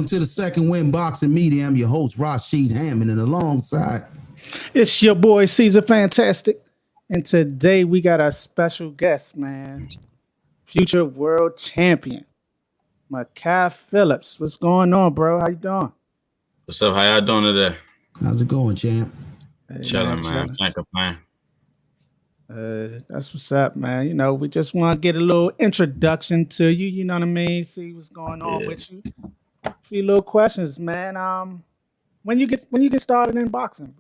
welcome to the Second Win Boxing Media. I'm your host, Rashid Hammond, and alongside It's your boy Caesar Fantastic. And today we got our special guest, man. Future world champion, Mekhi Phillips. What's going on, bro? How you doing? What's up? How y'all doing today? how's it going, champ? Hey, Chilling, man. chilling. Can't complain. That's what's up, man. You know, we just want to get a little introduction to you. You know what I mean? See what's going on Yeah. with you. A few little questions, man. When you get started in boxing?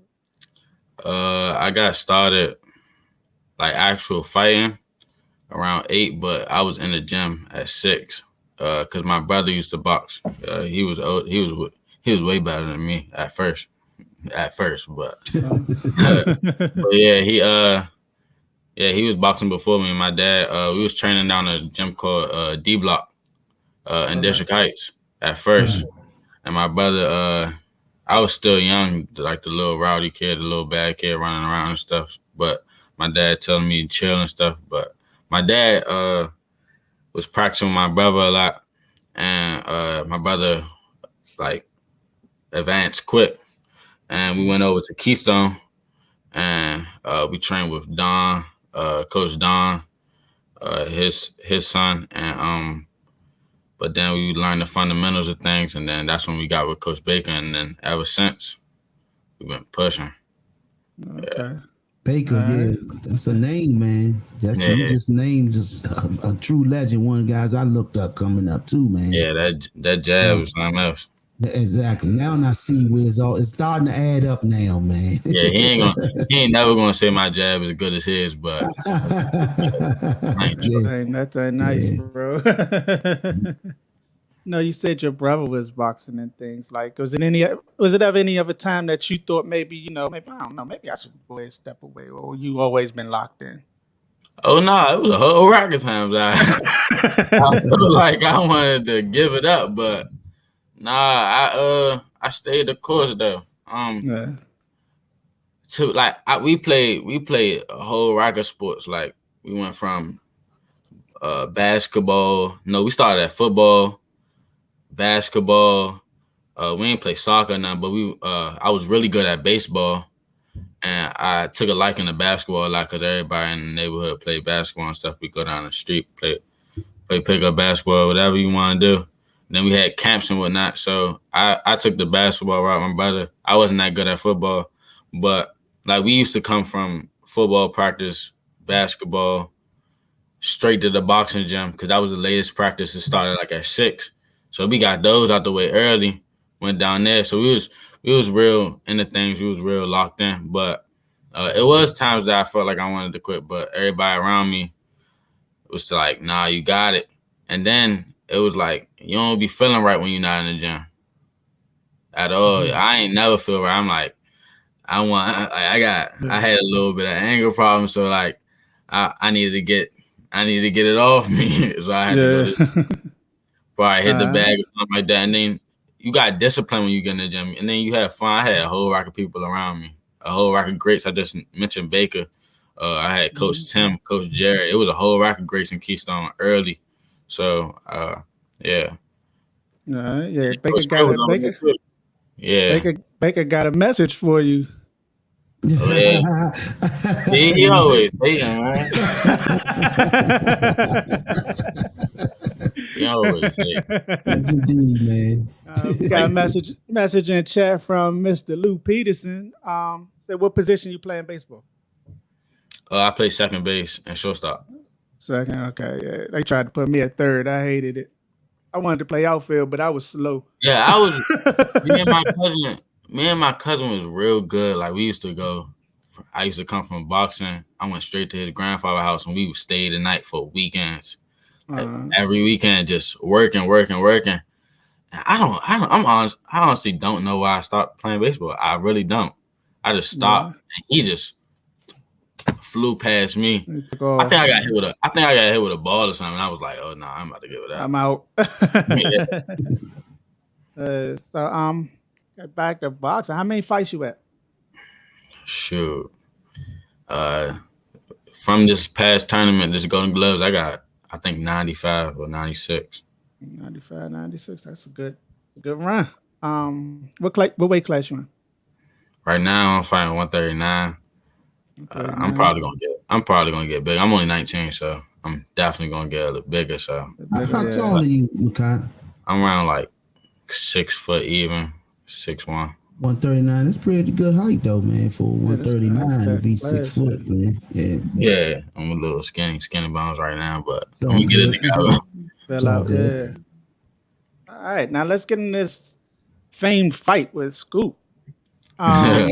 I got started like actual fighting around 8, but I was in the gym at 6. Cause my brother used to box. He was way better than me at first, but but he was boxing before me. And my dad, we was training down a gym called D Block in District Heights at first. And my brother, I was still young, like the little rowdy kid, the little bad kid running around and stuff. But my dad telling me to chill and stuff. But my dad was practicing with my brother a lot. And my brother, like, advanced quick. And we went over to Keystone. And we trained with Don, Coach Don, his son. And but then we learned the fundamentals of things. And then that's when we got with Coach Baker. And then ever since, we've been pushing. Okay. Yeah. Baker, yeah, that's a name, man. You just named just a true legend. One of the guys I looked up coming up too, man. Yeah, that jab was something else. Exactly. Now I see where it's starting to add up now, man. Yeah, he ain't never gonna say my jab is good as his, but Ain't that nice, bro? No, you said your brother was boxing and things. Like, was it ever any other time that you thought maybe I don't know, maybe I should go ahead and step away, or you always been locked in? Oh no, it was a whole rack of times I felt like I wanted to give it up, but nah, I stayed the course though. We played a whole rack of sports. Like we went from basketball. No, we started at football, basketball. We didn't play soccer now, but I was really good at baseball, and I took a liking to basketball a lot because everybody in the neighborhood played basketball and stuff. We go down the street, play pickup basketball, whatever you want to do. And then we had camps and whatnot. So I took the basketball route. My brother, I wasn't that good at football, but like we used to come from football practice, basketball, straight to the boxing gym because that was the latest practice. It started like at 6. So we got those out the way early, went down there. So we was real into things. We was real locked in. But it was times that I felt like I wanted to quit, but everybody around me was like, nah, you got it. And then it was like, you don't be feeling right when you're not in the gym at all. I ain't never feel right. I'm like, I had a little bit of anger problem. So like, I needed to get it off me. So I had to go to probably hit the bag or something like that. And then you got discipline when you get in the gym. And then you have fun. I had a whole rack of people around me, a whole rack of greats. I just mentioned Baker. I had Coach Tim, Coach Jared. It was a whole rack of greats in Keystone early. So, yeah. Baker got a message for you. Oh, yeah. he always say, man. He always say. Yes, indeed, man. We got a message in chat from Mr. Lou Peterson. Said, what position you play in baseball? I play second base and shortstop. Second, okay. Yeah, they tried to put me at third. I hated it. I wanted to play outfield, but I was slow. Yeah, I was. me and my cousin was real good. Like we used to go. I used to come from boxing. I went straight to his grandfather's house, and we would stay the night for weekends. Every weekend, just working. I'm honest. I honestly don't know why I stopped playing baseball. I really don't. I just stopped, and he just flew past me. I think I got hit with a ball or something. I was like, oh no, I'm about to give it up. I'm out. Back to boxing. How many fights you at? Shoot. From this past tournament, this Golden Gloves, I got I think 95 or 96. 95, 96. That's a good Good run. What weight class you in? Right now, I'm fighting 139. I'm 39. probably gonna get big. I'm only 19, so I'm definitely gonna get a little bigger. So How Yeah. tall are you, Mekhi? I'm around like 6 foot even, 6'1". 139. That's pretty good height though, man. For Yeah, that's 139 to fat be class. 6 foot, man. Yeah, Yeah, I'm a little skinny bones right now, but it's I'm all gonna get it good. together. It's Fell all out. good. Yeah. All right. Now let's get in this famed fight with Scoop. Um,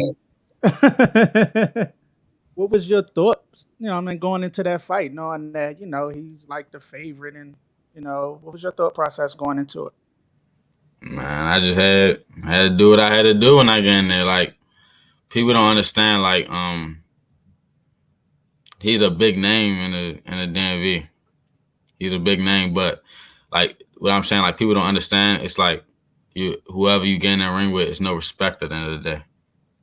what was your thoughts? I mean, going into that fight, knowing that he's like the favorite, and what was your thought process going into it? Man, I just had to do what I had to do when I get in there. Like people don't understand. Like he's a big name in the DMV. He's a big name, but like what I'm saying, like people don't understand. It's like whoever you get in that ring with, it's no respect at the end of the day.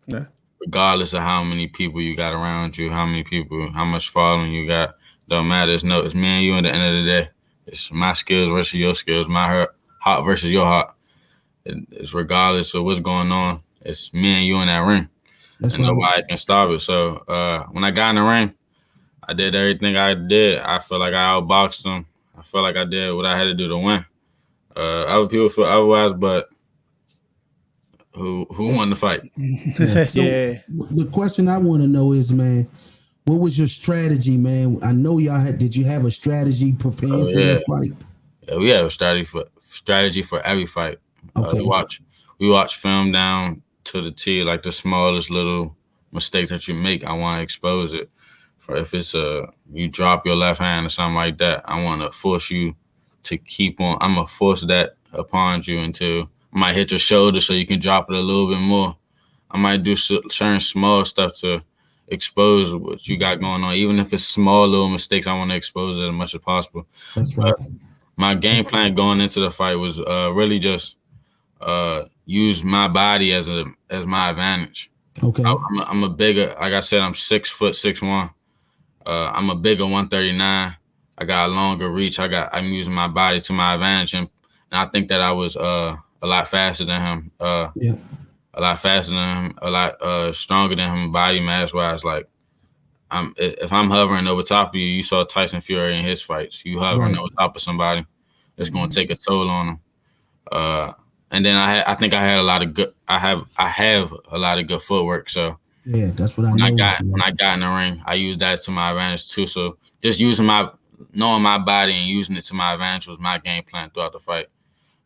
Yeah. Regardless of how many people you got around you, how much following you got, don't matter. It's me and you at the end of the day. It's my skills versus your skills, my heart versus your heart. It's regardless of what's going on. It's me and you in that ring, That's and right. nobody can stop it. So when I got in the ring, I did everything I did. I feel like I outboxed him. I feel like I did what I had to do to win. Other people feel otherwise, but who won the fight? Yeah. So Yeah. the question I want to know is, man, what was your strategy, man? I know y'all had. Did you have a strategy preparing Oh for yeah, that fight? yeah. We have a strategy for every fight. Okay. We watch film down to the T, like the smallest little mistake that you make. I want to expose it. For if it's you drop your left hand or something like that, I want to force you to keep on. I'm gonna force that upon you until I might hit your shoulder so you can drop it a little bit more. I might do certain small stuff to expose what you got going on, even if it's small little mistakes. I want to expose it as much as possible. That's right. My game plan going into the fight was really just use my body as my advantage. Okay. I'm a bigger, like I said, I'm 6', 6'1". I'm a bigger 139. I got a longer reach. I'm using my body to my advantage, and I think that I was a lot faster than him. Yeah. A lot faster than him. A lot stronger than him, body mass wise. Like if I'm hovering over top of you, you saw Tyson Fury in his fights. You hovering Right. over top of somebody, it's going to take a toll on them. And then I think I had a lot of good. I have a lot of good footwork. So Yeah, that's what I when I noticed. got when I got in the ring, I used that to my advantage too. So just knowing my body and using it to my advantage was my game plan throughout the fight.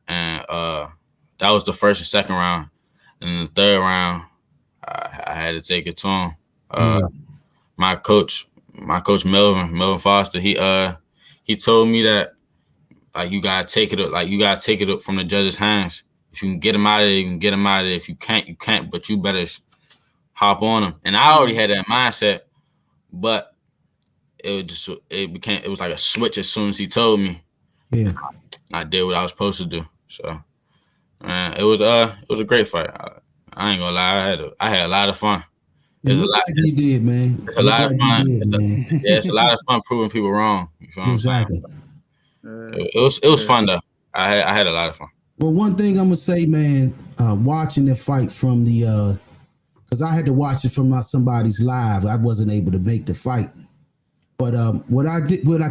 And that was the first and second round. And the third round, I had to take it to him. Yeah. My coach Melvin Foster, he told me that like you gotta take it up from the judge's hands. If you can get him out of there, you can get him out of there. If you can't, you can't. But you better hop on him. And I already had that mindset, but it was like a switch as soon as he told me. Yeah. I did what I was supposed to do. So it was a great fight. I ain't gonna lie, I had a lot of fun. It looked like you did, man. It's a lot of fun. You did, man. It's a lot of fun proving people wrong. You feel what I'm Exactly. saying? It was fun though. I had a lot of fun. Well, one thing I'm gonna say, man, watching the fight from the because I had to watch it from somebody's live. I wasn't able to make the fight. But what I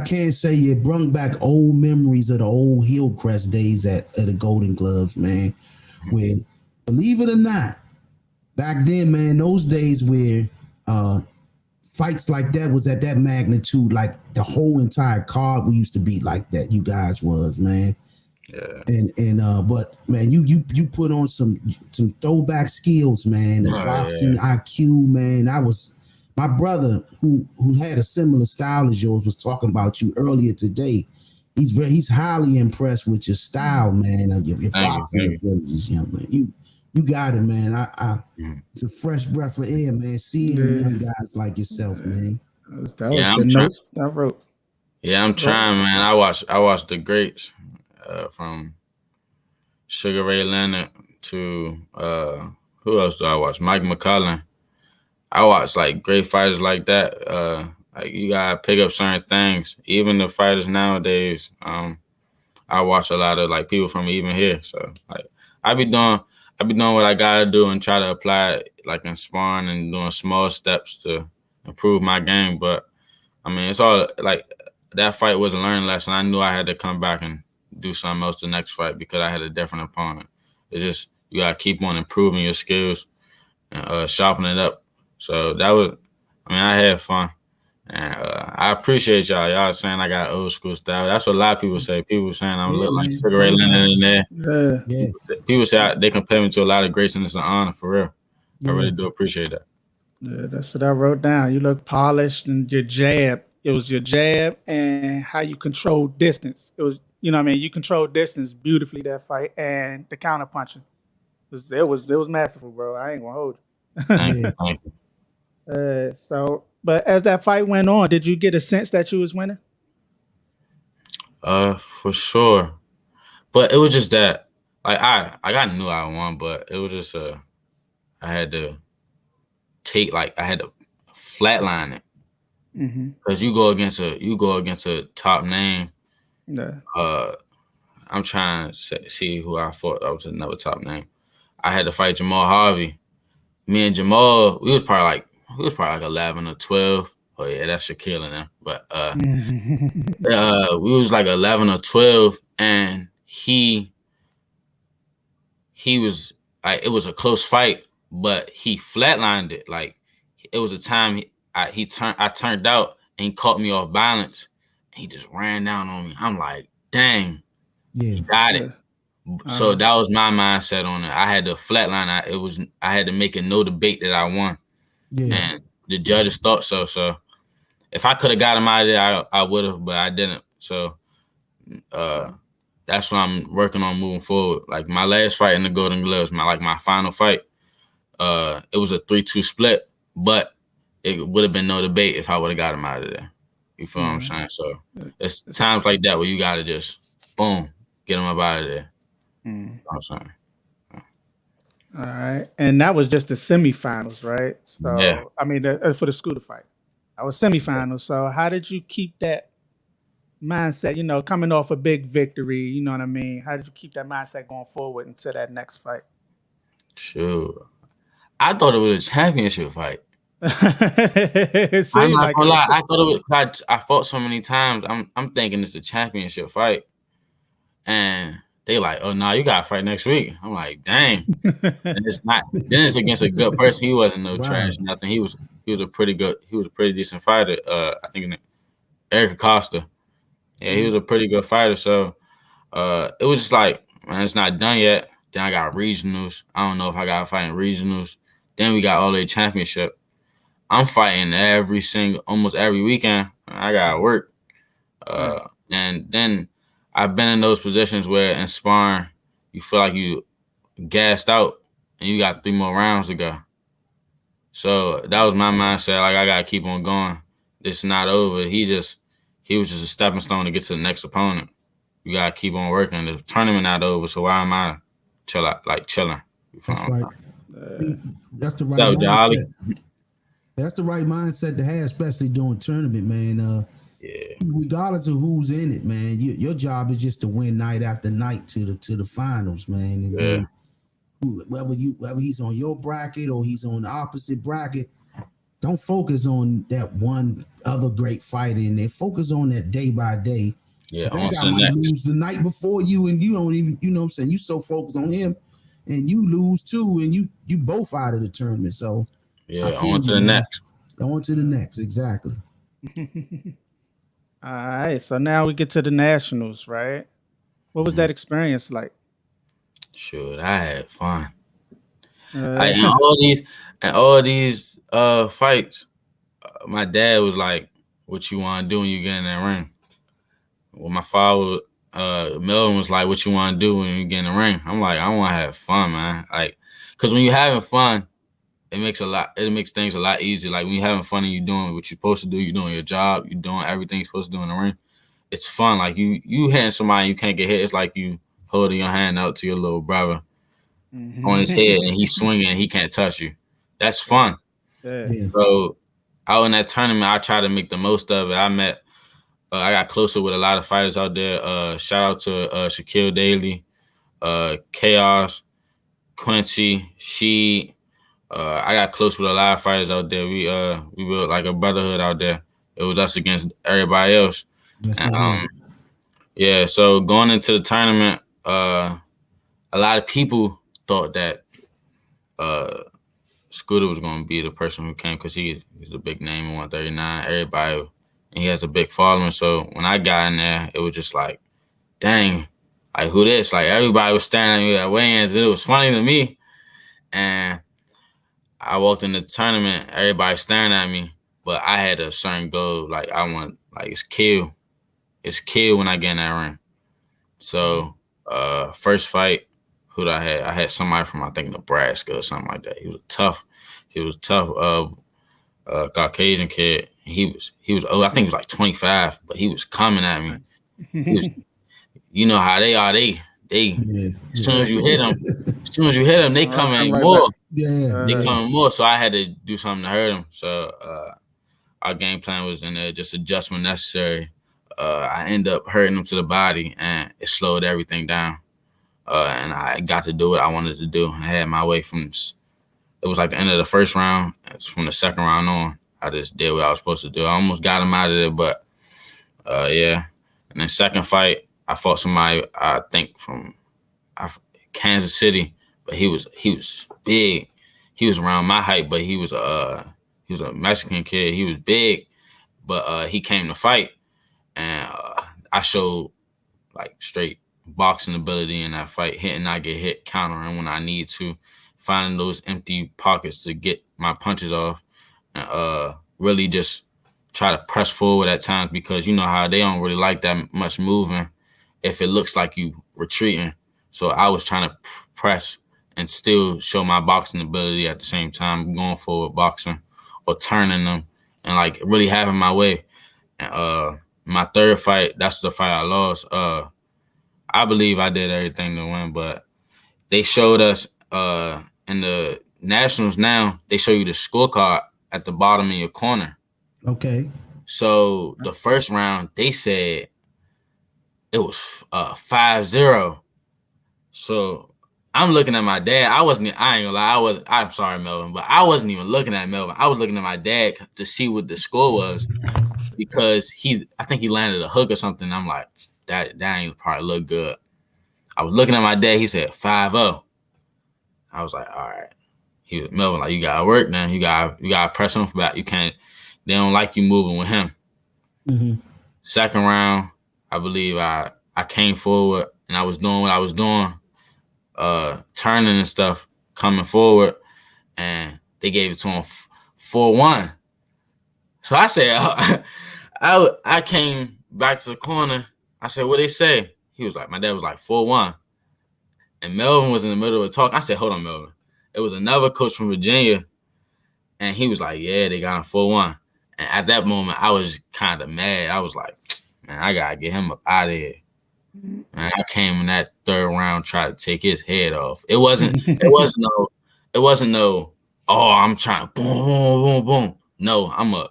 can say, it brought back old memories of the old Hillcrest days at the Golden Gloves, man. Where, believe it or not, back then, man, those days where fights like that was at that magnitude, like the whole entire card we used to be like that. You guys was, man. Yeah. But man, you put on some throwback skills, man. The boxing IQ, man. I was. My brother, who had a similar style as yours, was talking about you earlier today. He's highly impressed with your style, man. Of your boxing abilities, young man. You got it, man. It's a fresh breath of air, man. Seeing young guys like yourself, man. That was the notes I wrote. Yeah, I'm trying, man. I watched the greats from Sugar Ray Leonard to who else do I watch? Mike McCullen. I watch like great fighters like that. Like you gotta pick up certain things. Even the fighters nowadays, I watch a lot of like people from even here. So like I be doing what I gotta do and try to apply it like in sparring and doing small steps to improve my game. But I mean, it's all like that fight was a learning lesson. I knew I had to come back and do something else the next fight because I had a different opponent. It's just you gotta keep on improving your skills and sharpening it up. So that was, I mean, I had fun. And I appreciate y'all. Y'all saying I got old school style. That's what a lot of people say. People saying I'm Yeah, look like man. Sugar Ray Leonard in there. Yeah. Yeah, People say they compare me to a lot of greats, and it's an honor for real. I yeah, really do appreciate that. Yeah, that's what I wrote down. You look polished and your jab. It was your jab and how you control distance. It was, you know what I mean? You controlled distance beautifully that fight and the counter punching. It was masterful, bro. I ain't gonna hold Thank yeah. you. Thank you. you. But as that fight went on, did you get a sense that you was winning? For sure. But it was just that, like I knew I won, but it was just I had to I had to flatline it Mm-hmm. because you go against a top name. Yeah. I'm trying to see who I fought. That was another top name. I had to fight Jamal Harvey. Me and Jamal, we was probably like 11 or 12. Oh yeah, that's Shaquille in there. But we was like 11 or 12, and he was like, it was a close fight, but he flatlined it. Like it was a time I turned out and he caught me off balance. And he just ran down on me. I'm like, dang, Yeah, he got Yeah. it. So that was my mindset on it. I had to flatline. I had to make it no debate that I won, yeah. and the judges thought so. So if I could have got him out of there, I would have, but I didn't. So that's what I'm working on moving forward. Like my last fight in the Golden Gloves, my final fight, it was a 3-2 split, but it would have been no debate if I would have got him out of there. You feel what I'm saying? So it's times like that where you gotta just boom, get him up out of there. You know what I'm saying? All right. And that was just the semifinals, right? So, Yeah. I mean, for the scooter fight, I was semifinals. So, how did you keep that mindset, coming off a big victory? You know what I mean? How did you keep that mindset going forward into that next fight? Sure. I thought it was a championship fight. It I'm seemed not like gonna it. lie. I thought it was. I fought so many times. I'm thinking it's a championship fight, and they like, oh no, you gotta fight next week. I'm like, dang. And it's not. Then it's against a good person. He wasn't no Wow. trash, nothing. He was a pretty good. He was a pretty decent fighter. I think Eric Acosta. Yeah, he was a pretty good fighter. So it was just like, man, it's not done yet. Then I got regionals. I don't know if I got to fight in regionals. Then we got all the championship. I'm fighting almost every weekend. I got to work. And then I've been in those positions where in sparring, you feel like you gassed out and you got 3 more rounds to go. So that was my mindset. Like, I got to keep on going. This is not over. He was just a stepping stone to get to the next opponent. You got to keep on working. The tournament not over, so why am I chilling? You feel That's what I'm right. saying? That's the right So, Jolly. mindset. That's the right mindset to have, especially during tournament, man. Yeah. Regardless of who's in it, man, your job is just to win night after night to the finals, man. And Yeah. then whether he's on your bracket or he's on the opposite bracket, don't focus on that one other great fighter in there. Focus on that day by day. Yeah, That on to guy the might next. lose the night before you, and you don't even, you know what I'm saying? You so focused on him, and you lose too, and you both out of the tournament. So Yeah, I feel on to you, the man. next. On to the next, exactly. All right. So now we get to the nationals, right? What was that experience like? Sure, I had fun. Uh, In all these fights, my dad was like, "What you want to do when you get in that ring?" Well, my father, Melvin, was like, "What you want to do when you get in the ring?" I'm like, "I want to have fun, man." Like, because when you're having fun, it makes things a lot easier. Like when you're having fun and you're doing what you're supposed to do, you're doing your job, you're doing everything you're supposed to do in the ring. It's fun. Like you hitting somebody, you can't get hit. It's like you holding your hand out to your little brother on his head and he's swinging and he can't touch you. That's fun. yeah. Yeah, So out in that tournament, I try to make the most of it. I got closer with a lot of fighters out there. Shout out to Shaquille Daly, Chaos. Quincy, she. I got close with a lot of fighters out there. We built like a brotherhood out there. It was us against everybody else. Yes, And, indeed. yeah, so going into the tournament, a lot of people thought that Scooter was going to be the person who came because he's a big name in 139. Everybody, and he has a big following. So when I got in there, it was just like, dang, like who this? Like everybody was staring at me at weigh-ins. It was funny to me. And I walked in the tournament, everybody staring at me, but I had a certain goal. Like I want, like it's kill. It's kill when I get in that ring. So first fight, who did I had? I had somebody from I think Nebraska or something like that. He was tough. Caucasian kid. He was I think he was like 25, but he was coming at me. He was, you know how they are. They Yeah. as soon as you hit them, they come at you right more. back. Yeah. They Yeah. come more. So I had to do something to hurt him. So our game plan was in there, just adjustment necessary. I ended up hurting him to the body, and it slowed everything down. And I got to do what I wanted to do. I had my way from. It was like the end of the first round. It's from the second round on. I just did what I was supposed to do. I almost got him out of there, but yeah. And then second fight, I fought somebody I think from Kansas City, but he was big. He was around my height, but he was a Mexican kid. He was big, but he came to fight, and I showed like straight boxing ability in that fight, hitting, I get hit, countering when I need to, finding those empty pockets to get my punches off, and really just try to press forward at times because you know how they don't really like that much moving if it looks like you retreating. So I was trying to press and still show my boxing ability at the same time, going forward boxing or turning them and like really having my way. And my third fight, that's the fight I lost. I believe I did everything to win, but they showed us in the nationals now, they show you the scorecard at the bottom of your corner. Okay. So the first round, they said it was 5-0. So I'm looking at my dad. I ain't gonna lie. I'm sorry, Melvin, but I wasn't even looking at Melvin. I was looking at my dad to see what the score was because I think he landed a hook or something. I'm like, that ain't probably look good. I was looking at my dad. He said 5-0. I was like, all right. He was Melvin, like, you gotta work now. You gotta press him back. You can't. They don't like you moving with him. Mm-hmm. Second round, I believe I came forward and I was doing what I was doing, turning and stuff, coming forward, and they gave it to him 4-1. So I said, I came back to the corner. I said, what they say? He was like, my dad was like 4-1. And Melvin was in the middle of talking. I said, hold on, Melvin. It was another coach from Virginia. And he was like, yeah, they got him 4-1. And at that moment, I was kind of mad. I was like, man, I got to get him up out of here. And I came in that third round, tried to take his head off. It wasn't no, oh, I'm trying to boom, boom, boom, boom. No,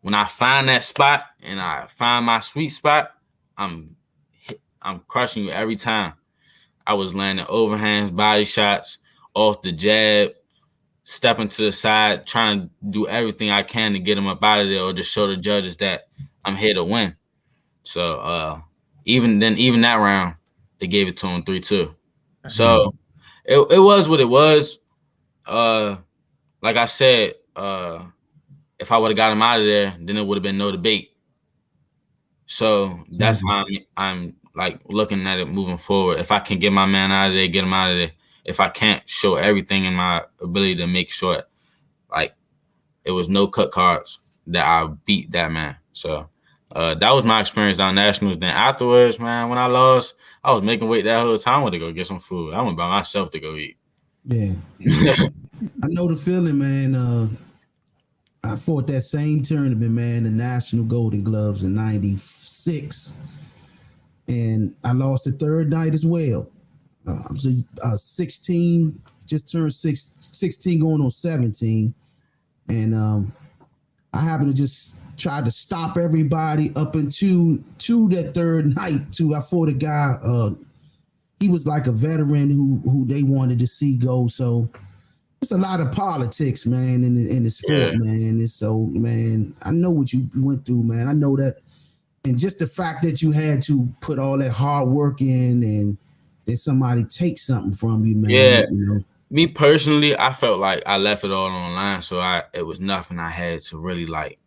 when I find that spot and I find my sweet spot, I'm crushing you every time. I was landing overhands, body shots, off the jab, stepping to the side, trying to do everything I can to get him up out of there or just show the judges that I'm here to win. So even that round, they gave it to him 3-2. So it was what it was. Like I said, if I would have got him out of there, then it would have been no debate. So that's how I'm like looking at it moving forward. If I can get my man out of there, get him out of there. If I can't show everything in my ability to make sure, like, it was no cut cards that I beat that man. So that was my experience down nationals. Then afterwards, man, when I lost, I was making weight that whole time. I went to go get some food. I went by myself to go eat. Yeah. I know the feeling, man. I fought that same tournament, man, the National Golden Gloves in '96. And I lost the third night as well. I was 16, just turned 16 going on 17. And I happened to just try to stop everybody up into that third night. I fought a guy, he was like a veteran who they wanted to see go. So it's a lot of politics, man, in the sport, man. It's so, man, I know what you went through, man. I know that, and just the fact that you had to put all that hard work in, and then somebody take something from you, man. Yeah. You know? Me personally, I felt like I left it all online, so it was nothing I had to really like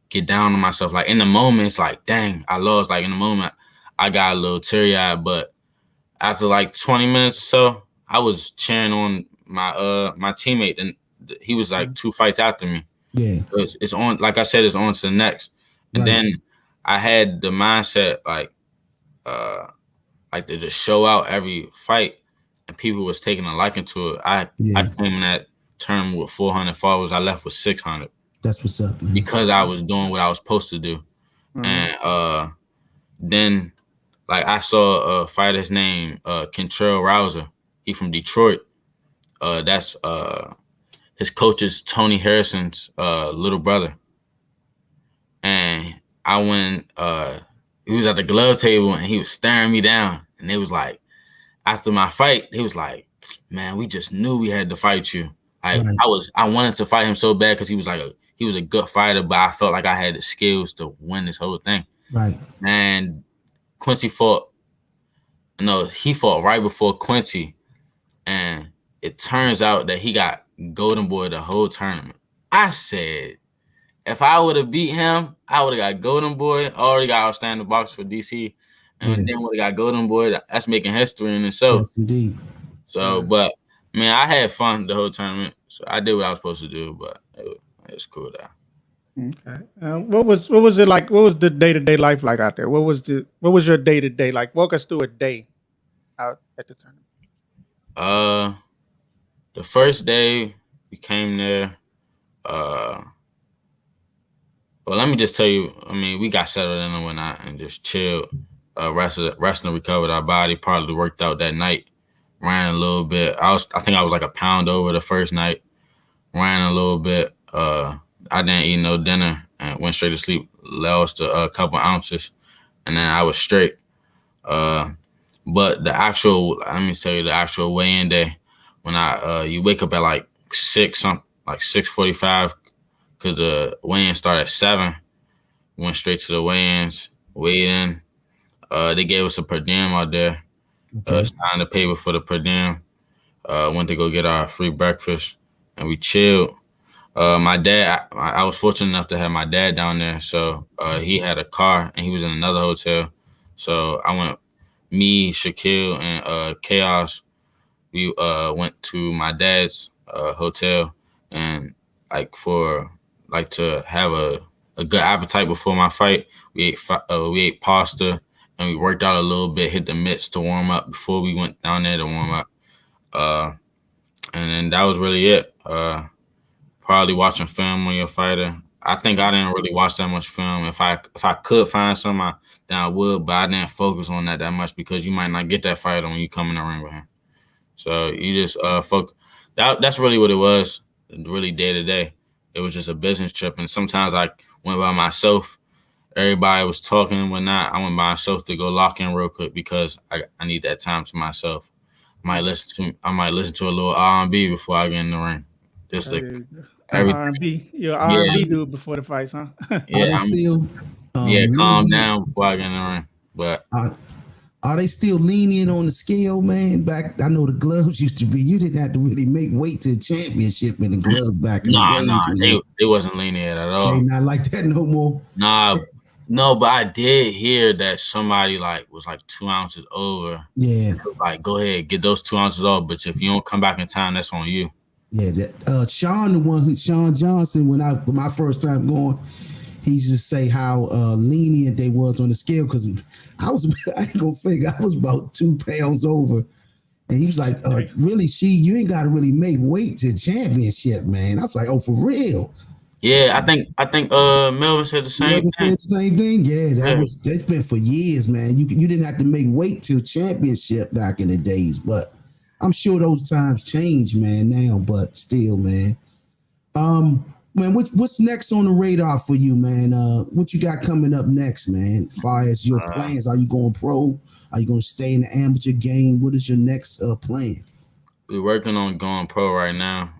get down on myself. Like in the moment, it's like, dang, I lost. Like in the moment, I got a little teary-eyed, but after like 20 minutes or so, I was cheering on my teammate, and he was like 2 fights after me. Yeah. It's on, like I said, it's on to the next. And then I had the mindset like to just show out every fight, and people was taking a liking to it. I came in that term with 400 followers. I left with 600. That's what's up, man. Because I was doing what I was supposed to do. And then like I saw a fighter's name, Kentrell Rouser. He from Detroit. That's his coach is Tony Harrison's little brother. And I went, he was at the glove table and he was staring me down. And it was like, after my fight, he was like, man, we just knew we had to fight you. I wanted to fight him so bad because he was a good fighter, but I felt like I had the skills to win this whole thing. Right. And Quincy fought right before Quincy. And it turns out that he got Golden Boy the whole tournament. I said, if I would have beat him, I would have got Golden Boy. I already got outstanding box for DC. And then would have got Golden Boy. That's making history in itself. Yes, indeed. So, but, man, I had fun the whole tournament. So I did what I was supposed to do, but it was cool though. Okay. What was it like? What was the day-to-day life like out there? What was your day-to-day like? Walk us through a day out at the tournament. The first day we came there, well, let me just tell you, I mean, we got settled in and whatnot and just chilled, rested and recovered our body, probably worked out that night, ran a little bit. I think I was like a pound over the first night, ran a little bit. I didn't eat no dinner and went straight to sleep, lost a couple ounces, and then I was straight. But let me tell you, the actual weigh-in day, when you wake up at like 6:45, because the weigh-in started at 7. Went straight to the weigh-ins, weighed in. They gave us a per diem out there. Signed the paper for the per diem. Went to go get our free breakfast, and we chilled. My dad, I was fortunate enough to have my dad down there, so he had a car, and he was in another hotel. So I went, me, Shaquille, and Chaos, we went to my dad's hotel, and to have a good appetite before my fight, we ate pasta, and we worked out a little bit, hit the mitts to warm up before we went down there to warm up. And then that was really it. Probably watching film when you're a fighter. I think I didn't really watch that much film. If I could find some, then I would, but I didn't focus on that much because you might not get that fighter when you come in the ring with him. So you just focus. That's really what it was, really day to day. It was just a business trip, and sometimes I went by myself. Everybody was talking and whatnot. I went by myself to go lock in real quick because I need that time to myself. I might listen to a little R&B before I get in the ring. Just R&B. You're an R&B dude before the fights, huh? Yeah, calm down before I get in the ring. But are they still lenient on the scale, man? Back, I know the gloves used to be. You didn't have to really make weight to the championship in the gloves back in the days. They wasn't lenient at all. They not like that no more. No, but I did hear that somebody was 2 ounces over. Yeah. Like, go ahead, get those 2 ounces off. But if you don't come back in time, that's on you. Yeah, that Sean Johnson, when my first time going, he used to say how lenient they was on the scale because I ain't gonna figure, I was about 2 pounds over, and he was like, "Really, you ain't got to really make weight to the championship, man." I was like, "Oh, for real?" Yeah, I think Melvin said the same thing. Said the same thing. Yeah, that's been for years, man. You didn't have to make weight to championship back in the days, but I'm sure those times changed, man, now. But still, man. Man, what's next on the radar for you, man? What you got coming up next, man? As far as your plans, are you going pro? Are you going to stay in the amateur game? What is your next plan? We're working on going pro right now.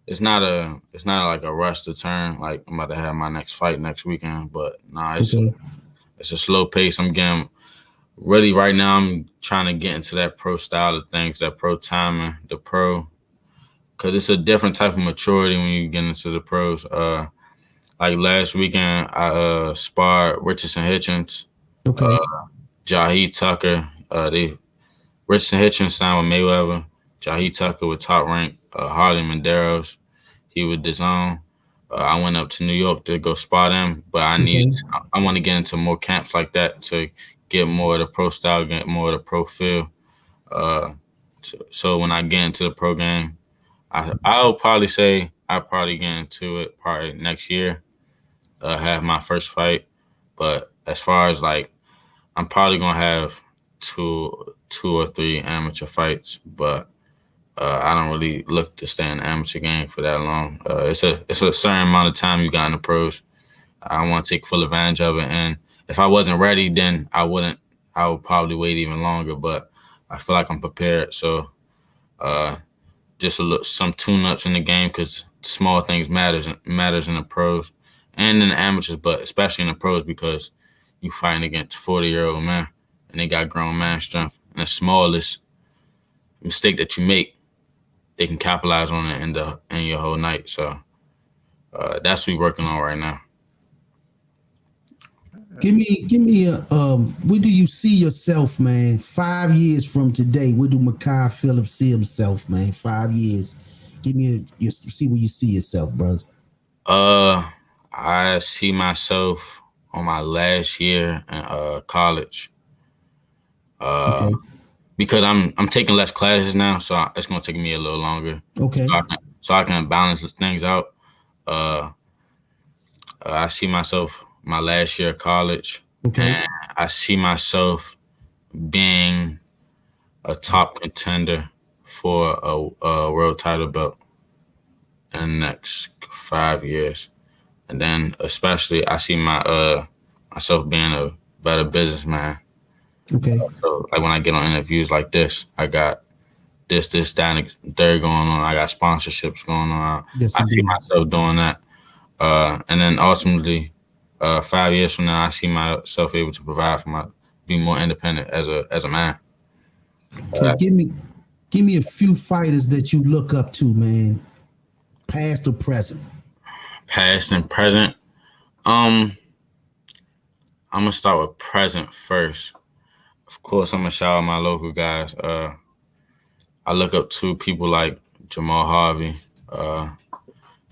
It's not like a rush to turn. Like I'm about to have my next fight next weekend, but nah, it's a slow pace. I'm getting really right now. I'm trying to get into that pro style of things, that pro timing, the pro. Cause it's a different type of maturity when you get into the pros. Like last weekend, I sparred Richardson Hitchens, Okay. Jahi Tucker. Richardson Hitchens signed with Mayweather. Jahi Tucker with top rank. Harley Medeiros, he with DAZN. I went up to New York to go spot him, but I want to get into more camps like that to get more of the pro style, get more of the pro feel. So when I get into the pro game, I'll probably say I'll probably get into it probably next year, have my first fight. But as far as like, I'm probably gonna have two or three amateur fights, but I don't really look to stay in the amateur game for that long. It's a certain amount of time you got in the pros. I want to take full advantage of it, and if I wasn't ready, then I wouldn't. I would probably wait even longer, but I feel like I'm prepared. So just some tune-ups in the game because small things matters in the pros and in the amateurs, but especially in the pros because you fighting against 40-year-old men and they got grown man strength. And the smallest mistake that you make, they can capitalize on it in your whole night. So that's what we're working on right now. Give me a where do you see yourself, man? 5 years from today, where do Mekhi Phillips see himself, man? 5 years. Give me see where you see yourself, brother. I see myself on my last year in college. Because I'm taking less classes now, so it's gonna take me a little longer. Okay. So I can balance things out. I see myself my last year of college, and I see myself being a top contender for a world title belt in the next 5 years, and then especially I see myself being a better businessman. Okay. So like when I get on interviews like this, I got this, that, and the third going on. I got sponsorships going on. Yes, I see myself doing that. And then ultimately, 5 years from now, I see myself able to provide be more independent as a man. Okay, give me a few fighters that you look up to, man. Past or present? Past and present. I'm gonna start with present first. Of course, I'm gonna shout out my local guys. I look up to people like Jamal Harvey.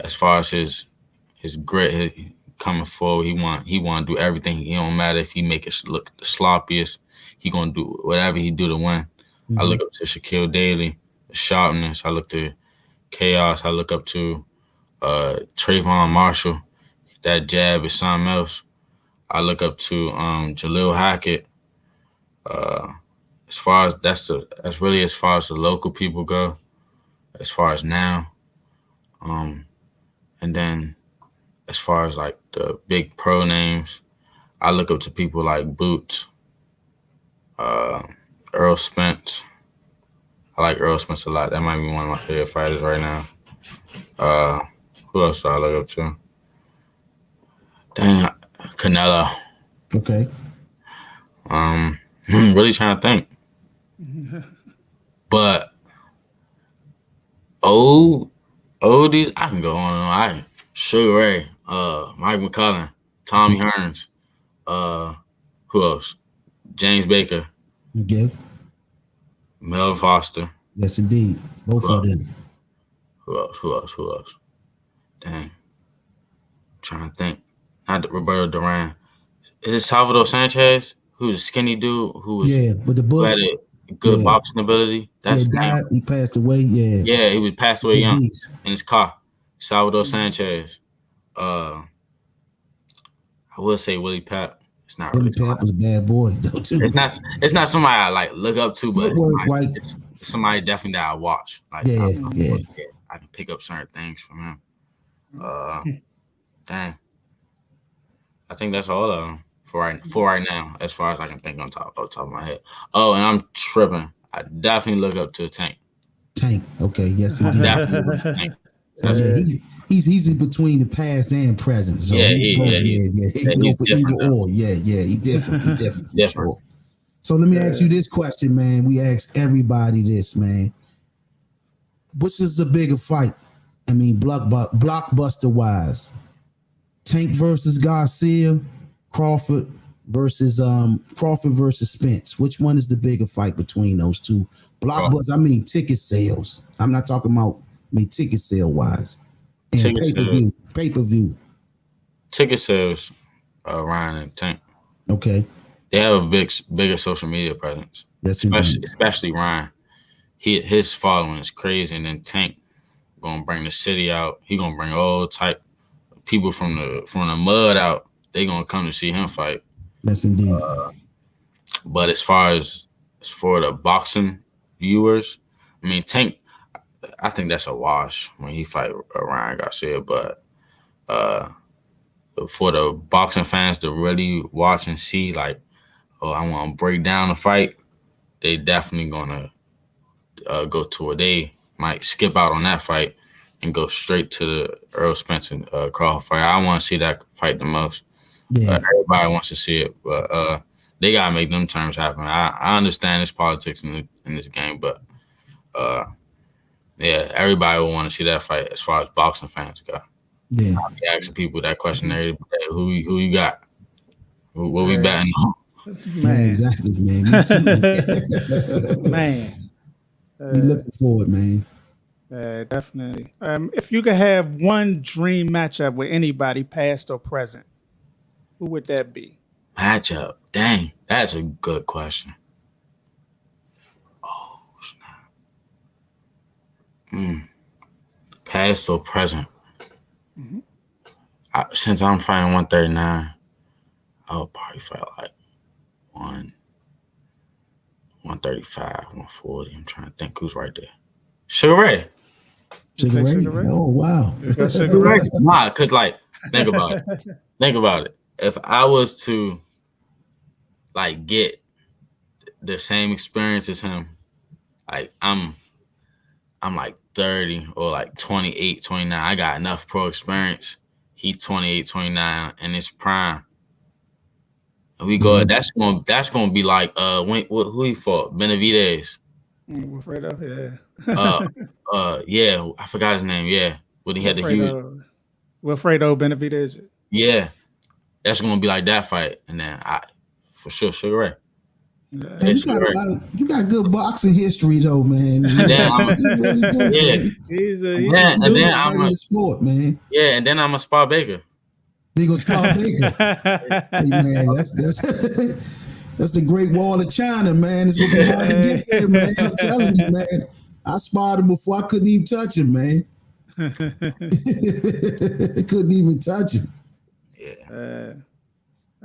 As far as his grit, coming forward, he want to do everything. It don't matter if he make it look the sloppiest. He gonna do whatever he do to win. Mm-hmm. I look up to Shaquille Daly, the sharpness. I look to Chaos. I look up to Trayvon Marshall. That jab is something else. I look up to Jalil Hackett. As far as that's really as far as the local people go. As far as now, and then as far as like the big pro names, I look up to people like Boots, Earl Spence. I like Earl Spence a lot. That might be one of my favorite fighters right now. Who else do I look up to? Dang, Canelo. Okay. Really trying to think. But oldies, I can go on and on. Sugar Ray, Mike McCullen, Tommy Hearns, who else? James Baker. Okay. Mel Foster. Yes, indeed. Both of them. Who else? Dang. I'm trying to think. Not Roberto Duran. Is it Salvador Sanchez? Who's a skinny dude who was with the bush. Who had a good boxing ability. That's died. He passed away. Yeah. Yeah, he was passed away young in his car. Salvador Sanchez. I will say Willie Pep. It's not Willie really Pep was a bad boy though too. It's not somebody I like look up to, but it's somebody definitely that I watch. Like I can pick up certain things from him. Uh, dang. I think that's all of them for right now, as far as I can think on top of my head. Oh, and I'm tripping. I definitely look up to Tank. Tank. Okay, yes I indeed. definitely look up to Tank. So yeah, he's in between the past and present. So he can go He's for either different though. or. Yeah, he different for Different. sure. So let me ask you this question, man. We ask everybody this, man. Which is the bigger fight? I mean, blockbuster wise, Tank versus Garcia, Crawford Crawford versus Spence. Which one is the bigger fight between those two? Blockbuster. I mean, ticket sales. I'm not talking about. I mean, ticket sale wise and Ticket sales. Pay per view. Ticket sales. Ryan and Tank. Okay. They have a bigger social media presence. Yes, especially Ryan. His following is crazy, and then Tank gonna bring the city out. He gonna bring all type of people from the mud out. They gonna come to see him fight. Yes, indeed. But as for the boxing viewers, I mean Tank. I think that's a wash when he fight Ryan Garcia. But for the boxing fans to really watch and see, like, oh, I want to break down the fight, they definitely gonna go to it. They might skip out on that fight and go straight to the Earl Spence and Crawford fight. I want to see that fight the most. Yeah. Everybody wants to see it, but they gotta make them terms happen. I understand there's politics in this game, but yeah, everybody will want to see that fight as far as boxing fans go. Yeah. I'll be asking people that question every day, who you got? What we betting on? Man. Yeah, exactly, man. Me too. Man. We looking forward, man. Definitely. If you could have one dream matchup with anybody, past or present, who would that be? Matchup? Dang, that's a good question. Oh, snap. Past or present? Mm-hmm. Since I'm fighting 139, I would probably fight like 135, 140. I'm trying to think who's right there. Sugar Ray. Sugar Ray? Oh, wow. Sugar Ray? Nah, because, like, think about it. Think about it. If I was to, like, get the same experience as him, like, I'm like 30 or like 28, 29. I got enough pro experience. He's 28, 29 in his prime. And we go. That's gonna be like who he fought? Benavidez. Wilfredo, yeah. Yeah, I forgot his name. Yeah, when he had the huge Wilfredo Benavidez. Yeah, that's gonna be like that fight, and then for sure Sugar Ray. Man, you got good boxing history though, man. And then I'm in the sport, man. Yeah, and then I'm a Spar Baker. He goes Spar Baker. Hey, man, that's the Great Wall of China, man. It's gonna be hard to get there, man. I'm telling you, man. I sparred him before I couldn't even touch him, man. Couldn't even touch him. Yeah.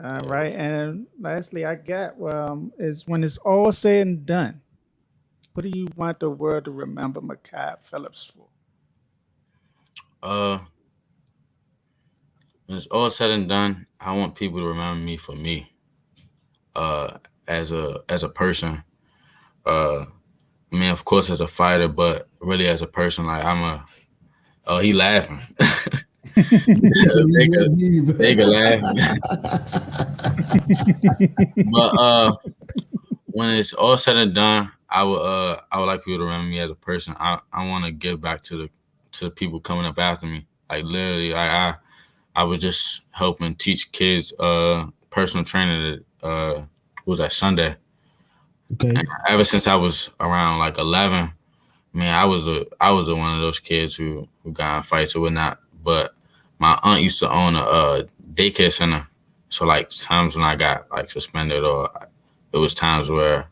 All right, and lastly, I got is when it's all said and done, what do you want the world to remember Mekhi Phillips for? When it's all said and done, I want people to remember me for me, as a person. I mean, of course, as a fighter, but really as a person, like he laughing. They could laugh. But when it's all said and done, I would like people to remember me as a person. I want to give back to the people coming up after me. Like literally, I was just helping teach kids personal training. Was that Sunday? Okay. And ever since I was around like 11, man, I was one of those kids who got in fights or whatnot. But my aunt used to own a daycare center. So like times when I got like suspended, or it was times where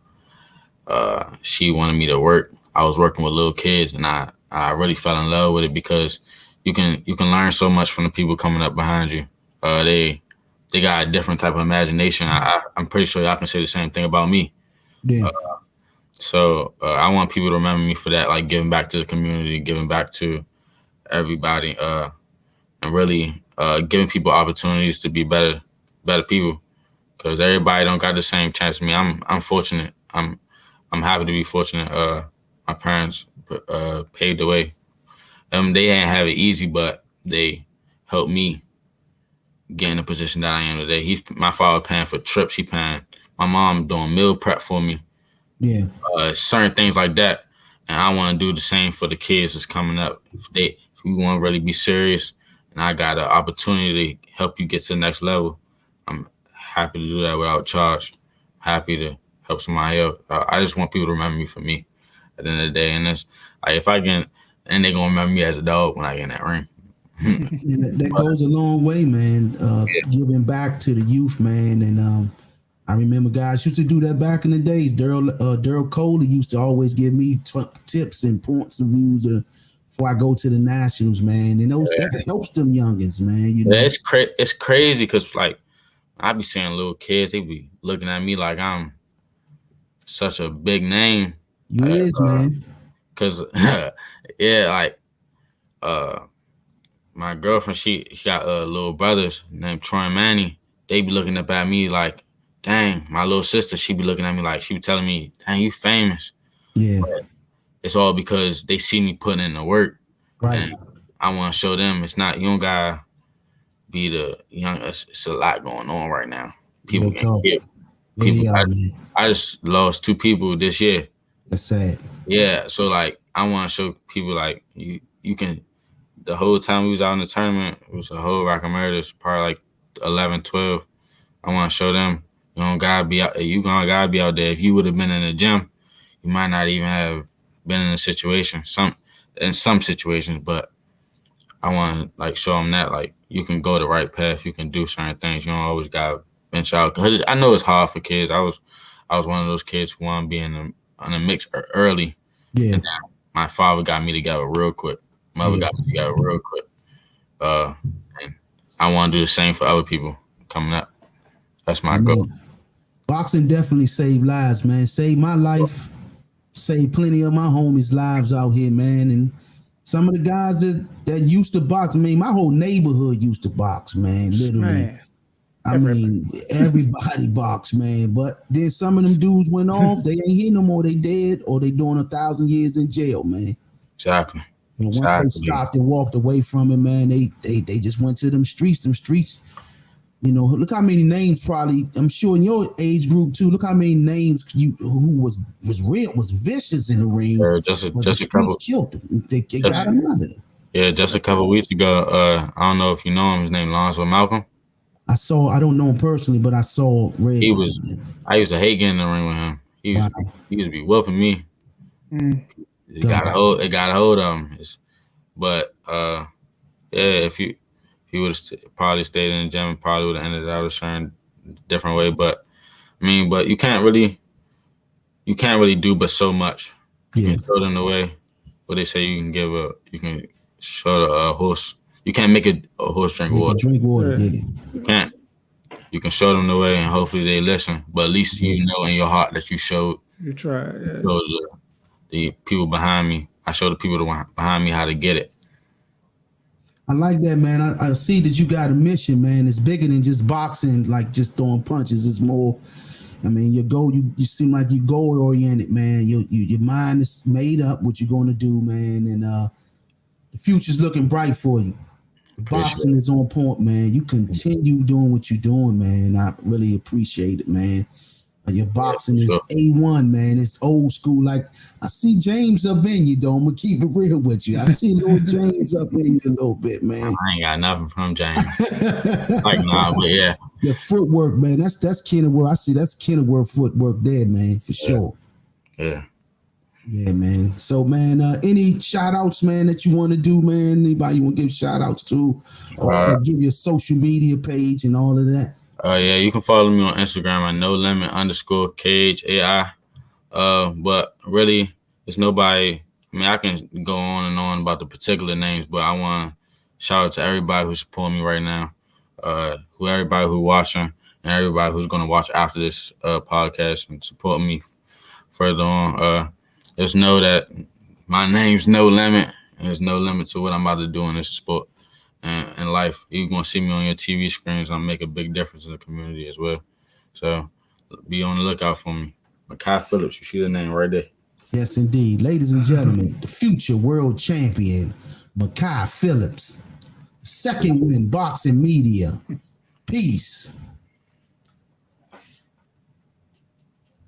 she wanted me to work. I was working with little kids, and I really fell in love with it because you can learn so much from the people coming up behind you. They got a different type of imagination. I'm pretty sure y'all can say the same thing about me. Yeah. So I want people to remember me for that, like giving back to the community, giving back to everybody. and really giving people opportunities to be better people. Because everybody don't got the same chance as me. I'm fortunate. I'm happy to be fortunate. My parents paved the way. They didn't have it easy, but they helped me get in the position that I am today. My father paying for trips. He paying my mom doing meal prep for me. Yeah. Certain things like that, and I want to do the same for the kids that's coming up. If we want to really be serious, and I got an opportunity to help you get to the next level, I'm happy to do that without charge. Happy to help somebody else. I just want people to remember me for me at the end of the day, and that's like if I can, and they gonna remember me as a dog when I get in that ring. And that goes a long way, man. Giving back to the youth, man. And I remember guys used to do that back in the days. Daryl Coley used to always give me tips and points of views before I go to the nationals, man. And that helps them youngins, man. You know, it's crazy because like I be seeing little kids, they be looking at me like I'm such a big name. You is, man. Cause yeah, like my girlfriend, she got little brothers named Troy and Manny. They be looking up at me like, dang, my little sister, she be looking at me like, she be telling me, dang, you famous. Yeah. But it's all because they see me putting in the work. Right. And I want to show them it's not, you don't gotta be the young, it's a lot going on right now. People get hit. I just lost 2 people this year. That's sad. Yeah, so like I want to show people like you can. The whole time we was out in the tournament, it was a whole rack of murders, probably like 11, 12. I want to show them you don't gotta be out. You gotta be out there. If you would have been in the gym, you might not even have been in a situation. In some situations, but I want to like show them that like you can go the right path. You can do certain things. You don't always gotta venture out. Cause I know it's hard for kids. I was one of those kids who want to be in the mix early. Yeah. And then my father got me together real quick. Mother got me together real quick. And I want to do the same for other people coming up. That's my goal. Boxing definitely saved lives, man. Saved my life. Saved plenty of my homies' lives out here, man. And some of the guys that used to box, I mean, my whole neighborhood used to box, man. Literally. Man. I mean, everybody boxed, man. But then some of them dudes went off. They ain't here no more. They dead or they doing 1,000 years in jail, man. Exactly. You know, once they stopped and walked away from it, man, they just went to them streets. You know, look how many names probably, I'm sure in your age group too, look how many names who was vicious in the ring. Just a couple. Killed them. They got him out of there. Yeah, just a couple weeks ago, I don't know if you know him, his name Lonzo Malcolm. I don't know him personally, but I saw Red. I used to hate getting in the ring with him. He used to be whooping me. It got a hold of him. But yeah, if he would have probably stayed in the gym, probably would have ended out a certain different way. But I mean, but you can't really do but so much. You can show them the way. What they say you can show the horse. You can't make a horse drink water. Drink water, yeah. You can't. You can show them the way, and hopefully they listen. But at least you know in your heart that you showed. You try. Yeah. Showed the people behind me. I showed the people behind me how to get it. I like that, man. I see that you got a mission, man. It's bigger than just boxing, like just throwing punches. It's more. I mean, you seem like you're goal oriented, man. Your mind is made up what you're going to do, man, and the future's looking bright for you. Boxing is on point, man. You continue doing what you're doing, man. I really appreciate it, man. Your boxing is A1, man. It's old school. Like, I see James up in you, though. I'm going to keep it real with you. I see little James up in you a little bit, man. I ain't got nothing from James. Like, nah, but yeah. Your footwork, man. That's Kenilworth. I see that's Kenilworth footwork there, man, for sure. Yeah. Yeah, man. So, man, any shout outs, man, that you want to do, man? Anybody you want to give shout outs to? Or give your social media page and all of that? Yeah, you can follow me on Instagram at NoLimit_KHAI. But really, it's nobody. I mean, I can go on and on about the particular names, but I want to shout out to everybody who's supporting me right now. Everybody who's watching, and everybody who's going to watch after this podcast and support me further on. Just know that my name's No Limit, and there's no limit to what I'm about to do in this sport. and in life. You're gonna see me on your TV screens. I'm make a big difference in the community as well. So be on the lookout for me. Mekhi Phillips, you see the name right there. Yes, indeed. Ladies and gentlemen, the future world champion, Mekhi Phillips. Second win boxing media. Peace.